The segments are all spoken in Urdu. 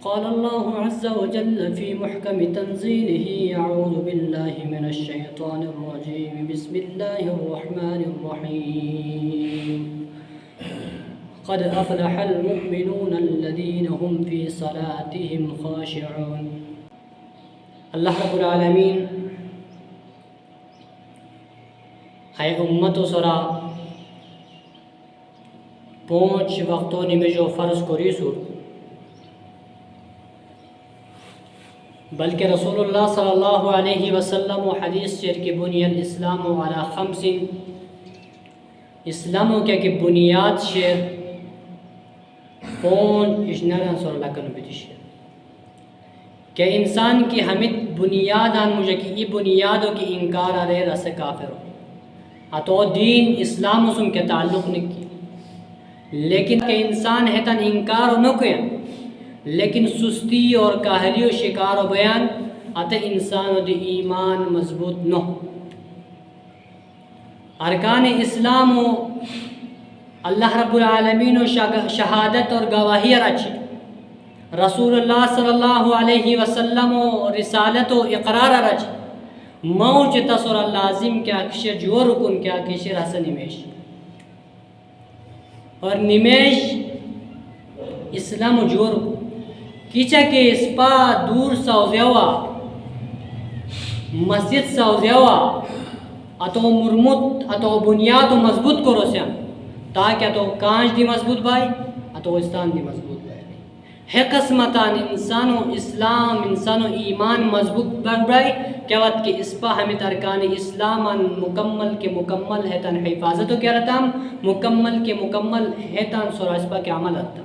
قال الله عز وجل في محكم تنزيله أعوذ بالله من الشيطان الرجيم بسم الله الرحمن الرحيم قد أفلح المؤمنون الذين هم في صلاتهم خاشعون. اللہ رب العالمین ہے امت و سرا 5 وقتوں میں جو فرض کری سور، بلکہ رسول اللہ صلی اللہ علیہ وسلم و حدیث شیر کی بنی الاسلام علی 5 اسلاموں کہ بنیاد شیر 5 اشنران سور لکن بیتی شیر کہ انسان کی ہمیں بنیادان مجھے کہ یہ بنیادوں کی انکار آرے رس کافر ہو اتو دین اسلام اسم کے تعلق نکی، لیکن کہ انسان ہے تن انکار نہ کیا، لیکن سستی اور کاہلی و شکار و بیان ات انسان دی ایمان مضبوط نہ ارکان اسلام و اللہ رب العالمین و شہادت اور گواہی رچی، رسول اللہ صلی اللہ علیہ وسلم و رسالت و اقرار رچ موج تصور لازم کیا کشر جو رکن کیا کشر حسن نمیش اور نمیش اسلام جو رکن کیچا کہ اس پا دور سوزیوا مسجد سوزیوا اتو مرمت اتو بنیاد و مضبوط کرو سیاں تاکہ اتو کانچ دی مضبوط بھائی اتو استان دی مضبوط ہے قسمتان انسان و اسلام انسان و ایمان مضبوط بن برائی کیا وقت کہ اس پا ہمیں ترکان اسلام مکمل کے مکمل ہے تن حفاظت و کیا رہتا مکمل کے مکمل ہے تن سورا اس پا کے عمل رہتا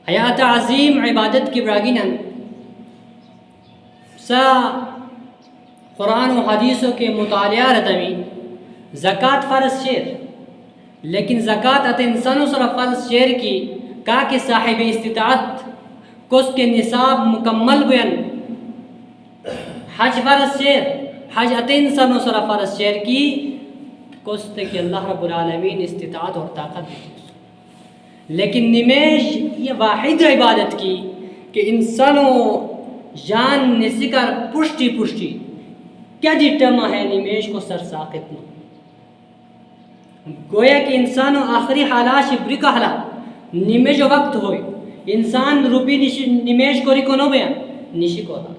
حیات عظیم عبادت کی براگینن سا قرآن و حدیثوں کے مطالعہ رہتا میں زکاة فرض شیر، لیکن زکاة ات انسانوں سر فرض شیر کی کا کہ صاحب استطاعت کو اس کے نصاب مکمل بیان حج فرض شیر، حج ات انسانوں سر فرض شیر کی کو اس کہ اللہ رب العالمین استطاعت اور طاقت دی، لیکن نمیش یہ واحد عبادت کی کہ انسانوں جان نسکر پشتی پشتی کیا جٹما ہے نمیش کو سر ساقت نو گویا کہ انسانوں آخری حالات شبری کا حالات نمے جو وقت ہوئی انسان روپی نمیش کوری کو نو بیان نشی کو رہا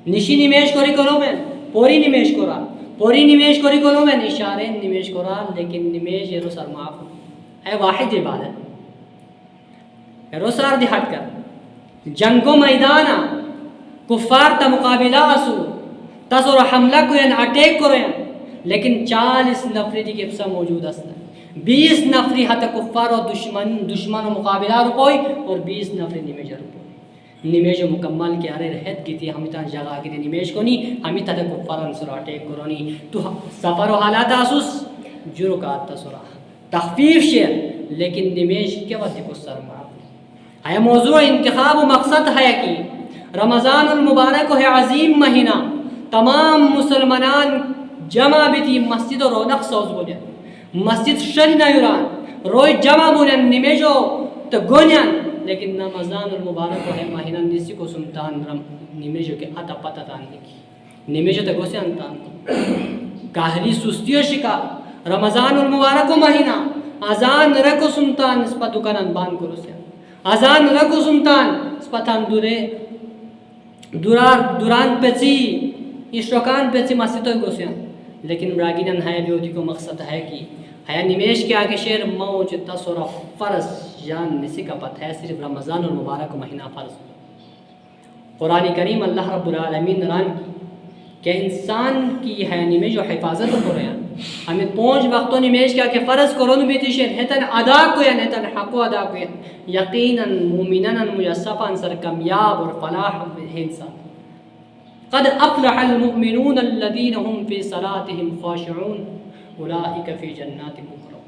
نشی نمیش کوری کو نو بیان پوری نمیش کو رہا پوری نمیش کوری کو نو بیان اشارے نمیش کو رہا، لیکن نمیش یہ رو سر معاف ہے واحد عبادت ہے رو سر دی ہٹ کر جنگو میدانا کفار تا مقابلہ آسو تاسو رو حملہ کو یعنی اٹیک کرو یعنی، لیکن 40 نفری دی کبسا موجود است، 20 نفری حتی کفار و دشمن و مقابلہ رپوئی اور 20 نفری نمیج رپوئی نمیج مکمل کی آرے رہت کی تھی ہمیں تا جگہ کی تھی نمیج کو نہیں ہمیں تا کفار انسر اٹیک کرو نہیں تو سفر و حالات آسوس جرو کا آتا سرا تخفیف شیر، لیکن نمیج کیا وقت کو سر معاف ہے موضوع انتخاب و مقصد ہے کہ رمضان المبارک ہے عظیم مہینہ تمام مسلمانان جمع بیتی مسجد و رونق سوز بولیا مسجد شری نیوران روی جمع بولیا نمیجو تو گونیان، لیکن رمضان المبارک ہے مہینہ نسی کو سمتان نمیجو کے اتا پتا تان لکی نمیجو تو گوسے انتان کاہلی سستی و شکا رمضان المبارک مہینہ آزان رکو سمتان اس پا دکانان بان کرو سے آزان رکو سمتان اس پا تان دوران پیچی اشرکان پیچی مسجد ہوئی گوسے لیکن براگینن ہے لیوٹی کو مقصد ہے کہ ہے نمیش کے آگے شیر موج تصور فرض جان نسی کا پتہ ہے صرف رمضان المبارک مہینہ فرض قرآن کریم اللہ رب العالمین ران کی کہ انسان کی ہے نمیش و حفاظت کو رہا ہمیں 5 وقتوں نمیش کے آگے فرض کرون بیتی شیر ہیتن ادا کو یا نیتن حق و ادا کو یقیناً مومناً مجصفاً سر کامیاب اور فلاح انسان قد افلح المؤمنون الذين هم في صلاتهم خاشعون اولئك في جنات مکرمون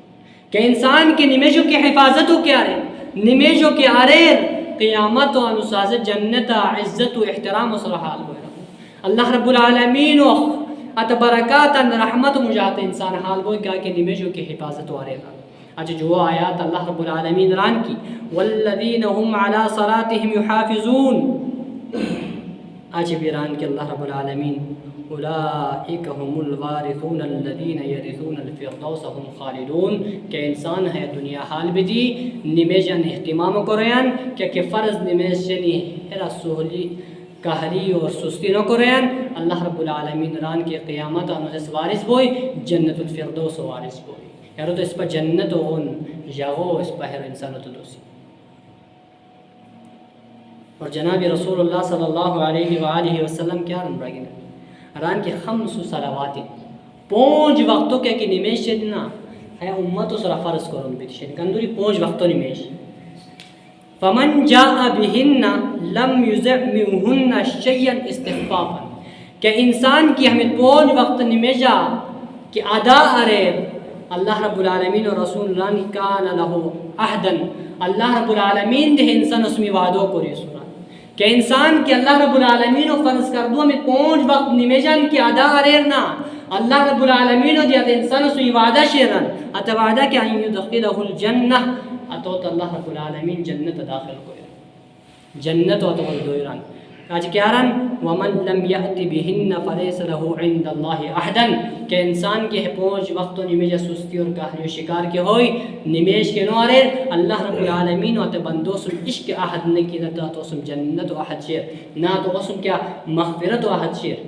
کہ انسان کے نمیشوں کی حفاظت ہو کیا رہے نمیشوں کے آریر قیامت و انساز جنت عزت و احترام و صلحال ہوئے اللہ رب العالمین و اتبرکات رحمت و مجاہد انسان حال ہوئے کیا کہ نمیشوں کی حفاظت و آریر اچھا جو آیات اللہ رب العالمین ران کی والذین هم علی صلاتهم یحافظون، اچھا بیران کی اللہ رب العالمین اولئک هم الوارثون الذین یرثون الفردوس هم خالدون، کہ انسان ہے دنیا حال بدی نمیجن اہتمام کریان کہ فرض نمیج شنی ہرا سہولی کہری اور سستی نہ کریان، اللہ رب العالمین ران کے قیامت انس وارث بوئی جنت الفردوس وارث بوئی، یارو تو اس پر جنت اون جاغو اس پر ہر انسان تو دوسی۔ اور جناب رسول اللہ صلی اللہ علیہ وآلہ وسلم کیا ران کے خمس صلوات 5 وقتوں کے کہ نمیش شدنا ہے امت سرا فرض کرون بیت شد کندوری 5 وقتوں نمیش، فمن جاء بهن لم يزعمهن شيئا استخفافا، کہ انسان کی ہمیں 5 وقت نمیجا کہ ادا ارے اللہ رب العالمین اور رسول اللہ کان له عہدا، اللہ رب العالمین دے انسان اسمی وعدوں کو رسول کہ انسان کی اللہ رب العالمین و فرض کر دو ہمیں 5 وقت نمیجان کی ادا ارنا اللہ رب العالمین و دیت انسان اسمی وعدہ شیرن اتا وعدہ کہ ان یدخلہ الجنہ اتوت اللہ رب العالمین جنت داخل کو جنت و اتوت دویران آج کیا رن ومن لم یأت بہن فلیس له عند اللہ عہدن، کہ انسان کے 5 وقتوں نمیجہ سستی اور کہری و شکار کے ہوئی نمیش کے نوارے اللہ رب العالمین و بندو سم عشق عہد نکی نتا تو سم جنت و عہد شیر نا تو سم کیا مغفرت و عہد شیر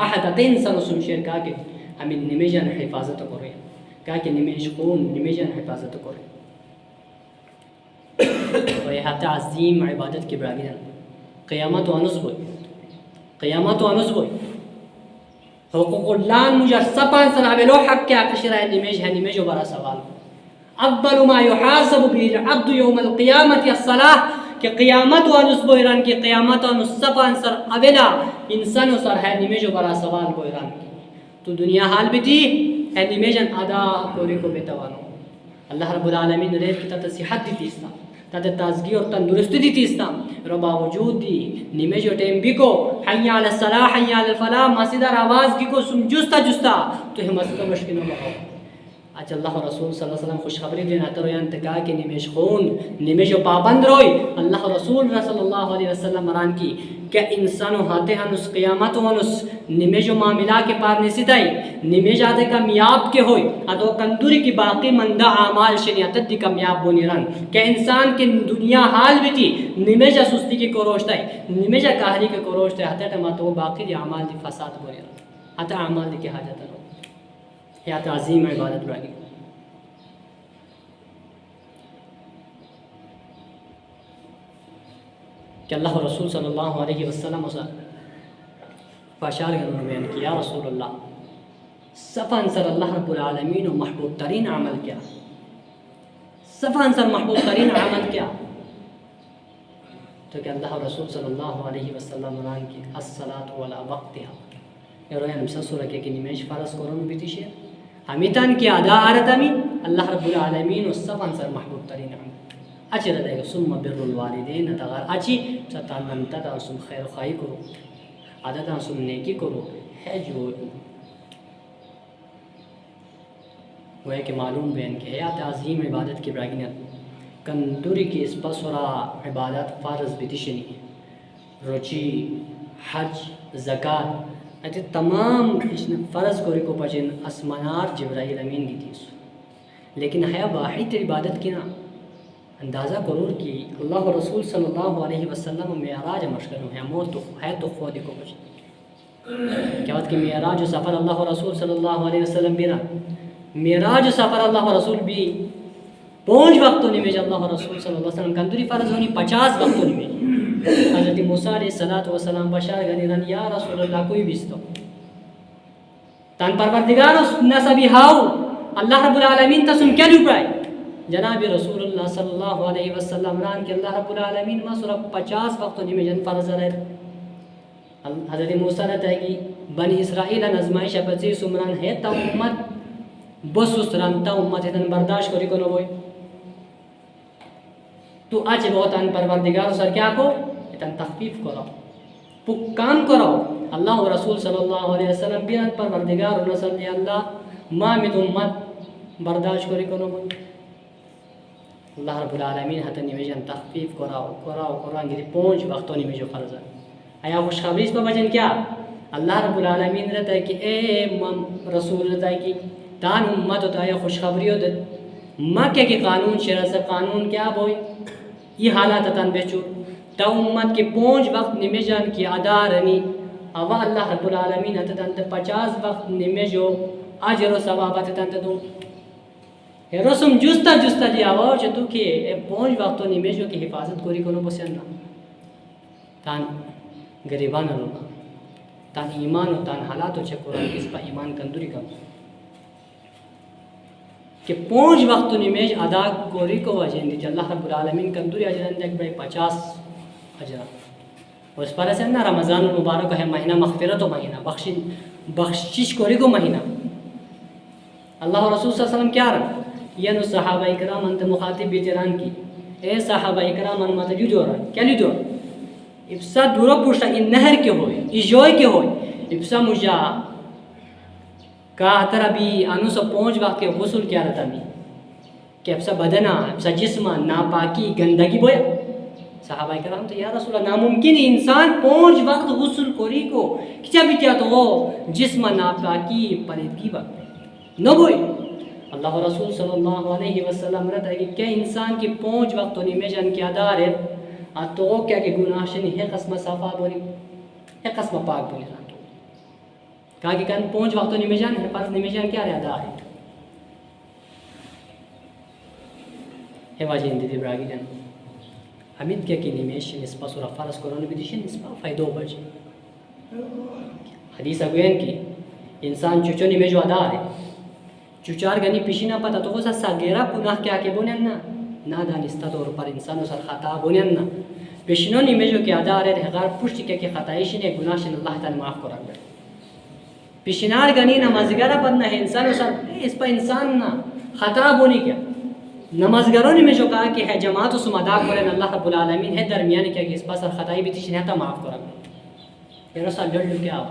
عہد انسان سم شیر کہا کہ ہمیں نمیجہ حفاظت کریں، کہا کہ نمیش خون نمیجہ حفاظت کریں، اور یہ تعظیم عبادت کی براگیرن قیامت و انس بوئی قیامت و انس بوئی حقوق اللہ مجھر سپان سنعبلو حق کیا کشرہ نمیج ہے نمیج و برا سوال اول ما یحاسب بھی العبد یوم القیامت الصلاح، کہ قیامت و انس بوئی ران کی قیامت و انس سپان سر ابلا انسان و سر ہے نمیج و برا سوال بوئی ران کی تو دنیا حال بھی تھی ہے نمیجن ادا کوری کو بیتوانو اللہ رب العالمین ریت کی تا صحت دی تیستا تا تازگی اور تندرستی دی تیستا رو باوجود دی نمیج و ٹیم بھی کو حی علی الصلاح حی علی الفلاح مسجدر آواز کی کو سم جستا جستا تو ہی مسجد مشکل لگاؤ آج اللہ رسول صلی اللہ علیہ وسلم خوشخبری دینا ترو انتقا کہ نمیش خون نمیش و پابند روئی اللہ رسول صلی اللہ علیہ وسلم مران کی کہ انسانو ہاتے ہنس قیامت و انس نمیش و معاملہ کے پار نسیتائی نمیش آتے کامیاب کے ہوئی ادو کندوری کی باقی مندہ اعمال شنیاتت دی کامیاب بونی رن کہ انسان کے دنیا حال بھی تھی نمیش سستی کی کوروشتائی نمیش کاہری کے کوروشتائی ہاتے تمہتو باقی دی اعمال دی فساد بونی رن ہاتے اعمال دی کی حاجت رو یا تعظیم عبادت راگی کہ اللہ رسول صلی اللہ علیہ وسلم فاشار گرون بیان کی یا رسول اللہ صفا انصر اللہ رب العالمین و محبوب ترین عمل کیا صفا انصر محبوب ترین عمل کیا تو کہ اللہ رسول صلی اللہ علیہ وسلم ران کی الصلاة ولا وقتها یہ رویا نمسا سورہ کہ نمیش فرض کرون بیتی شیر ہمیتان کی ادا آرتامی اللہ رب العالمین و صفا انصر محبوب ترین عمل اچھی رہتا ہے سم بر الوالدین تغار اچھی ستان منتا تا سم خیر خواہی کرو عادتا سم نیکی کرو ہے جو وہ ہے کہ معلوم بین کہ ہے تعظیم عبادت کی براگینت کندوری کی اس پسورا عبادت فرض بیتشنی روچی حج زکاة ایتے تمام فرض کوری کو پچین اسمانار جبرائیل امین کی تیس لیکن ہے واحد عبادت کی نا اندازہ کرور کی اللہ رسول صلی اللہ علیہ وسلم معراج مشکل ہے موت ہے تو خود کو بچ کیا بات کہ معراج و سفر اللہ رسول صلی اللہ علیہ وسلم بھی رہا معراج و سفر اللہ رسول بھی 5 وقتوں نمیج اللہ رسول صلی اللہ علیہ وسلم کندوری فرض ہونی 50 وقتوں نمیج حضرت موسیٰ علیہ السلام بشار گنی رن یا رسول اللہ کوئی بیستو تان پروردگار نسبی ہاؤ اللہ رب العالمین تسم کیا لوپائے جناب رسول اللہ صلی اللہ علیہ وسلم ران کہ اللہ رب العالمین مصر 50 وقت نمیجن فرض رہے حضرت موسیٰ نے تحقی بنی اسرائیل نظمائش پچی سمران ہے تا امت بس سران تا امت اتن برداشت کری کنو بوئی تو آج بہت ان پروردگار سر کیا کو اتن تخفیف کرو پک کام کرو اللہ رسول صلی اللہ علیہ وسلم بیان پروردگار نصر اللہ ما من امت برداشت کری کنو بند اللہ رب العالمین حتی نمیجن تخفیف قرآن گیری 5 وقتوں نمیجو فرض ہے. آیا خوشخبری اس پر بجن کیا اللہ رب العالمین رہتا ہے کہ اے رسول رہتا ہے کہ تان امت ہوتا ہے خوشخبری ہوتا ہے مکہ کے قانون شرع سے قانون کیا بوئی یہ حالات تن بیچو تا امت کے 5 وقت نمیجن کی ادا رنی اوا اللہ رب العالمین حتی تن 50 وقت نمیجو اجر و ثوابات تن دو رسم جستا دی آواو چه تو که 5 وقتو نمیجو که حفاظت کوری کنو بسیار نا تان گریبان رو تان ایمان و تان حالاتو چه قرآن کس پا ایمان کندوری کم کہ 5 وقتو نمیج ادا کوری کو وجہ دی اللہ رب العالمین کندوری اجران دیکھ بڑے 50 اجران اس پر ایسے نا رمضان المبارک ہے مہینہ مغفرت و مہینہ بخشش کوری کو مہینہ اللہ رسول صلی اللہ علیہ وسلم کیا رہا یہ صحابہ اکرام انت مخاطب بیتران کی اے صحابہ اکرام ان مت جو رہا کیا لی دو ابسا دورو پوچھتا ان نہر کے ہوئے اس جوئے کے ہوئے ابسا مجھا کہا تر ابھی انو سا 5 وقت کے غسل کیا رہتا بھی کہ ابسا بدنا ابسا جسمہ ناپاکی گندگی بویا صحابہ اکرام تو یا رسول اللہ ناممکن انسان 5 وقت غسل کوری کو کیا بیتیا تو وہ جسمہ ناپاکی پلیدگی وقت نو بوئی اللہ رسول صلی اللہ علیہ وسلم رہتا ہے کہ کیا انسان کی 5 وقت میں جن کی ادار ہے تو کیا کہ گناہ شنی ہے قسم صفا بولی ہے قسم پاک بولی رہا تو کہا کہ کن 5 وقت میں جن ہے پاس میں جن کیا رہا ادار ہے واجہ اندی براگی جن حمید کیا کہ نمیش نسبہ سورہ فرس قرآن بھی دیشن نسبہ فائدو بجے حدیث اگوین کی انسان چوچو نمیجو ادار ہے چوچار گنی پیشی نہ پتا تو وہ سا گیرا گناہ کیا کہ بونن نا دانستا طور پر انسانو سر خطا بونن نا پیشنو نیمه جو که ادا رد هغار پشتی که خطایشی نه گناهشن الله تعالی معاف کرد پیشنار گنی نمازگارا پد نه انسانو سر اس پا انسان نا خطا بونی کیا نمازگارو نیمه جو کہا کہ ہے جماعت و سمادا کرن اللہ رب العالمین ہے درمیانی کیا کہ اس پا سر خطائی بھی تیشن ہے تا معاف کرد یہ رسال جل کیا آپ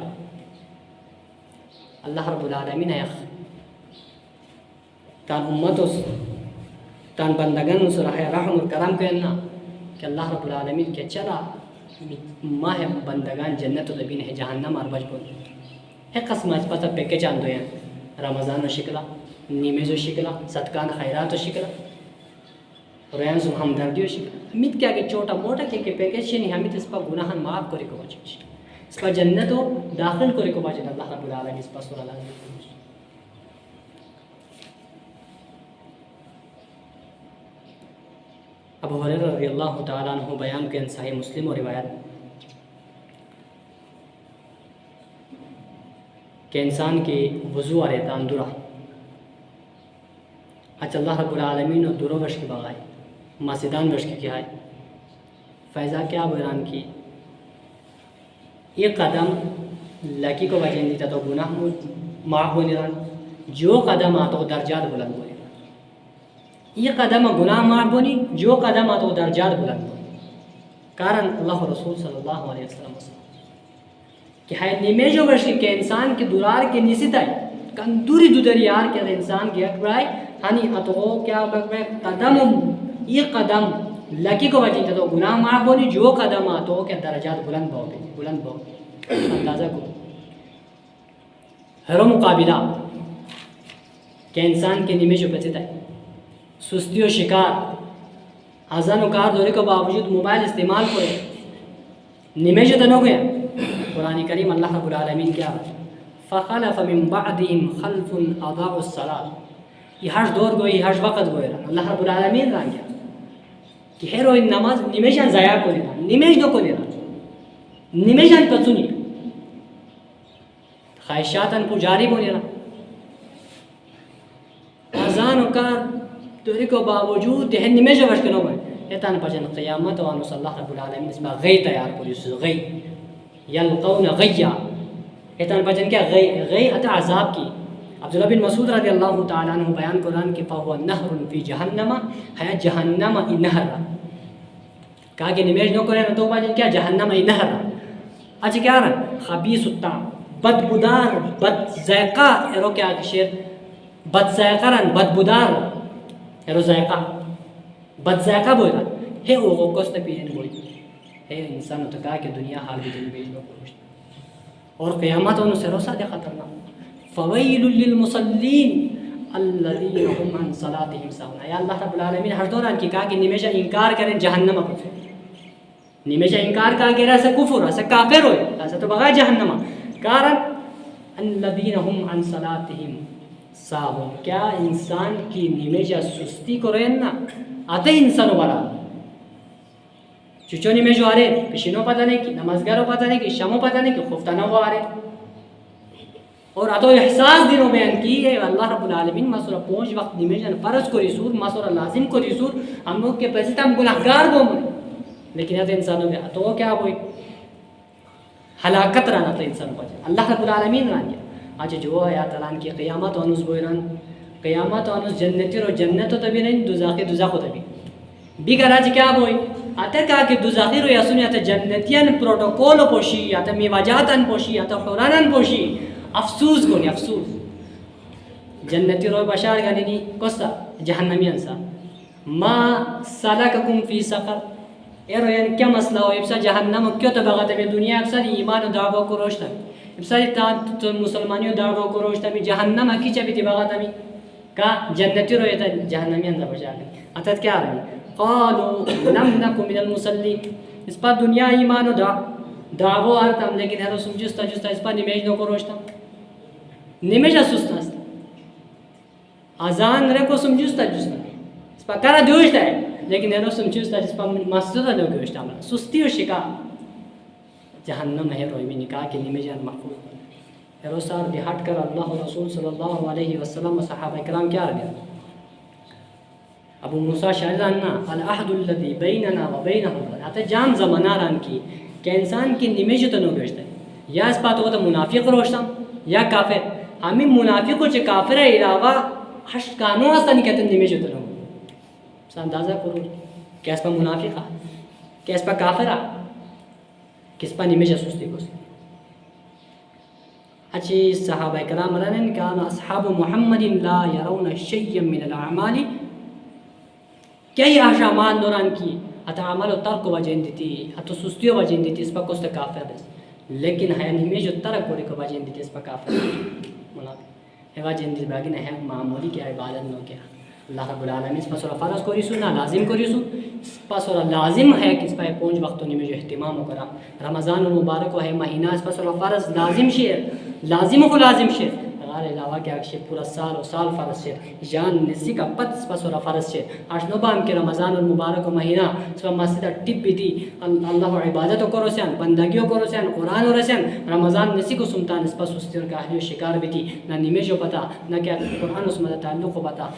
اللہ رب العالمین ہے تان امتوس تان بندگان سر رحم و کرم کرنا کہ اللہ رب العالمین کے چلا ماہ بندگان جنت و لبین ہے جہنم اور بجبون ہے قسم از پتہ پیکے چاندو ہیں رمضان و شکلا نیمز و شکلا صدقان خیرات و شکلا ریانز و ہمدردی و شکلا امید کیا کہ چھوٹا موٹا کہ پیکیج نہیں ہمیں اس پر گناہن معاف کرے کو بچے اس پر جنت و داخل کرے کو بچے اللہ رب العالمین اس پر سورہ اللہ ابو ہریرہ رضی اللہ تعالیٰ عنہ بیان کے صحیح مسلم و روایت کہ انسان کی وضو آ رہتا اندورا اچھا اللہ رب العالمین و درو وش کی بغائی ماسدان وش کی کیا ہے فیضا کیا بیان کی یہ قدم لکی کو وجہ دیتا تو گناہ معاف ہونے رہا جو قدم آتا درجات بلند ہوئے یہ قدم گناہ معاف بونی جو قدم آتا درجات بلند بونی کارن اللہ رسول صلی اللہ علیہ وسلم کہ ہے نیمے جو برشی کہ انسان کی دورار کے نسیت آئی کندوری دو دریار کے انسان کی اکبر آئی ہنی اتو کیا بکبر قدم یہ قدم لکی کو بچی تو گناہ معاف بونی جو قدم آتا کہ درجات بلند بہو اندازہ کو ہر مقابلہ کہ انسان کے نیمے جو بچت آئی سستی و شکار آزان و کار دورے کے باوجود موبائل استعمال کرے نمیج تنو گیا قرآن کریم اللہ رب العالمین کیا فخلف من بعدهم خلف اضاعوا الصلاة یہ ہر دور گوئی ہر وقت گوئی رہا اللہ رب العالمین رہا کیا کہ ہیرو ان نماز نمیجان ضائع کو لے رہا نمیج دو کو لے رہا نمیجان پسونی خواہشاتاً پجاری بولے رہا آزان و کار دوری کو باوجود دہن نمیج وشکنو میں ایتان پجن قیامت وانو صلی اللہ رب العالمین اس میں غی تیار کو لیس غی یلقون غیا ایتان پجن کیا غی اتا عذاب کی عبداللہ بن مسعود رضی اللہ تعالیٰ عنہ بیان قرآن کی فہو نہر فی جہنم ہے جہنم ای نہر کہا کہ نمیج نو کرے تو پجن کیا جہنم ای نہر اچھا کیا رہا خبیث الطعم بد بدار بد ذائقہ ایرو کیا شیر بد ذائقہ رن بد بدار ہیرو ذائقہ بد ذائقہ بولا ہے او کوست پیرن بوئی ہے انسان تو کہا کہ دنیا حال بھی دن بیچ لو اور قیامت انہوں سے روسا دے خطرناک فویل للمصلین الذین هم عن صلاتهم ساہون. یا اللہ رب العالمین ہر دوران کی کہا کہ نمیشہ انکار کریں جہنم کو نمیشہ انکار کہا کہ ایسا کفر ایسا کافر ہوئے ایسا تو بغیر جہنم کارن الذین هم عن صلاتهم ساہون. کیا انسان کی نمیشہ سستی کو رہن نا آتے انسانو برا چچو نمیشو آ رہے پشینو پتہ نہیں کی نمازگارو پتہ نہیں کی شمو پتہ نہیں کی خفتانہ ہو آ رہے اور اتو احساس دنوں بیان کی ہے اللہ رب العالمین مسورہ پونچ وقت نمیشن فرض کو رسول مسورہ لازم کو رسول ہم لوگ کے پیسے ہم گناہگار کو منے لیکن اتو انسانوں میں اتو کیا ہوئی ہلاکت رانا تھا انسان کو اللہ رب العالمین ران گیا آج جو آیات الان کی قیامت آنوز بوئی ران قیامت آنوز جنتی رو جنتو تبی نہیں دوزاخی دوزاخو تبی بیگر آج کیا بوئی آتا کہا کہ دوزاخی رو یا سنی آتا جنتیان پروٹوکولو پوشی آتا میواجاتان پوشی آتا خورانان پوشی افسوس گونی افسوس جنتی رو بشار گانی نی کسا جہنمیان سا ما سالککم فی سقر ایرو یعنی کیا مسئلہ ہو ابسا جہنم کیوں تبغت میں دنیا ابسا ایمان و دعوہ کو روشتا ابسا مسلمانی و دعوہ کو روشتا میں جہنم کی چا بھی تبغت میں کہا جنتی رو یہ جہنمیان سا بشار گانی اتت کیا رہی قالوا لم نکو من المسلین اس پر دنیا ایمان و دعوہ آرتم لیکن ہر رسول جستا جستا اس پر نمیج نو کو روشتا نمیجا سستا است آزان رکو سمجھوستا جستا اس پر کرا دوشتا ہے لیکن ہر رسول جستا جس پر مسجدہ نو گوشتا ہمارا سستی و شکا جہنم ہے روی میں نکاح کے نمیجان محفوظ ہے روسار دیہات کر اللہ رسول صلی اللہ علیہ وسلم و صحابہ کرام کیا رہے ابو موسیٰ شاہداننا العہد اللذی بیننا و بینہم آتا جام زمانہ ران کی کہ انسان کی نمیج تو نو گوشتا ہے یا اس بات ہوتا منافق روشتا یا کافر ہمیں منافقوں چے کافر علاوہ ہشت کانوں آستا نہیں کہتے نمیج تو نو سا اندازہ کرو کہ اس پا منافقہ کہ اس پا کافرہ کس پا نمیج سستی کو سی اچھی صحابہ کرام رنن کانا اصحاب محمد لا یرون شیئا من الاعمال کئی آشامان نوران کی اتا عمل و ترک وجہ دیتی اتا سستی وجہ دیتی اس پا کستا کافر دیس لیکن ہے نمیج ترک کو وجہ دیتی اس پا کافر منافق ہے وجہ دیتی باقی نہ ہے معمولی کیا عبادت نو کیا اللہ رب العالمین اس پا سورہ فرض کو رسو نہ لازم کو رسو اس پا سورہ لازم ہے کہ اس پا پونچ وقتوں نمیج اہتمام کرا رمضان المبارک ہے مہینہ اس پا سورہ فرض لازم شیر لازم کو لازم شیر علاوہ کیا کہ پورا سال و سال فرض سے جان نسی کا پت پس اور فرض سے اشنو بام کے رمضان المبارک مہینہ سو مسجد ٹپ بھی دی اللہ عبادت کو رسن بندگیوں کو رسن قرآن و رسن رمضان نسی کو سمتان اس پس اس کا اہلی و شکار بھی تھی نہ نمیج و پتہ نہ کیا قرآن اس مدد تعلق و پتہ